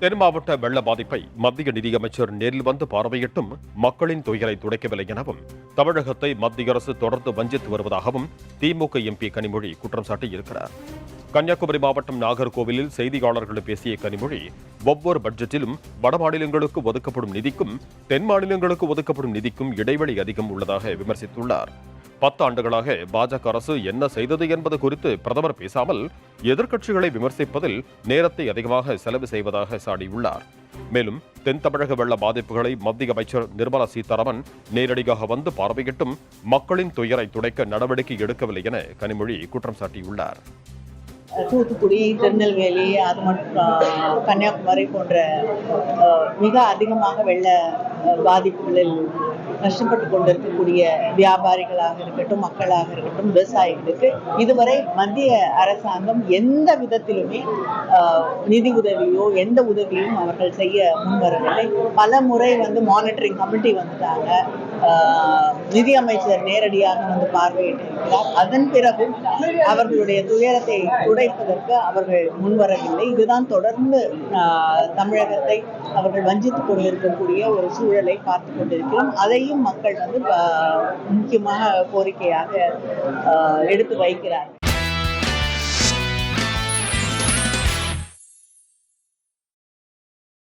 தென் மாவட்ட வெள்ள பாதிப்பை மத்திய நிதியமைச்சர் நேரில் வந்து பார்வையிட்டும் மக்களின் துயரை துடைக்கவில்லை எனவும் தமிழகத்தை மத்திய அரசு தொடர்ந்து வஞ்சித்து வருவதாகவும் திமுக எம்பி கனிமொழி குற்றம் சாட்டியிருக்கிறார். கன்னியாகுமரி மாவட்டம் நாகர்கோவிலில் செய்தியாளர்களிடம் பேசிய கனிமொழி, ஒவ்வொரு பட்ஜெட்டிலும் வட மாநிலங்களுக்கு ஒதுக்கப்படும் நிதிக்கும் தென் மாநிலங்களுக்கு ஒதுக்கப்படும் நிதிக்கும் இடைவெளி அதிகம் உள்ளதாக விமர்சித்துள்ளார். 10 ஆண்டுகளாக பாஜக அரசு என்ன செய்தது என்பது குறித்து பிரதமர் பேசாமல் எதிர்க்கட்சிகளை விமர்சிப்பதில் நேரத்தை அதிகமாக செலவு செய்வதாக சாடியுள்ளார். மேலும் தென் தமிழக வெள்ள பாதிப்புகளை மத்திய அமைச்சர் நிர்மலா சீதாராமன் நேரடியாக வந்து பார்வையிட்டும் மக்களின் துயரை துடைக்க நடவடிக்கை எடுக்கவில்லை என கனிமொழி குற்றம் சாட்டியுள்ளார். தூத்துக்குடி, திருநெல்வேலி, அது மட்டும் கன்னியாகுமரி போன்ற மிக அதிகமாக வெள்ள பாதிப்புகளில் கஷ்டப்பட்டு கொண்டிருக்கக்கூடிய வியாபாரிகளாக இருக்கட்டும், மக்களாக இருக்கட்டும், விவசாயிகளுக்கு இதுவரை மத்திய அரசாங்கம் எந்த விதத்திலுமே நிதி உதவியோ எந்த உதவியும் அவர்கள் செய்ய முன்வரவில்லை. பல முறை மானிட்டரிங் கமிட்டி வந்துட்டாங்க, நிதியமைச்சர் நேரடியாக வந்து பார்வையிட்டிருக்கிறார். அதன் பிறகும் அவர்களுடைய துயரத்தை துடைப்பதற்கு அவர்கள் முன்வரவில்லை. இதுதான் தொடர்ந்து தமிழகத்தை அவர்கள் வஞ்சித்துக் கொண்டிருக்கக்கூடிய ஒரு சூழலை பார்த்து கொண்டிருக்கிறோம். அதையும் மக்கள் முக்கியமாக கோரிக்கையாக எடுத்து வைக்கிறார்.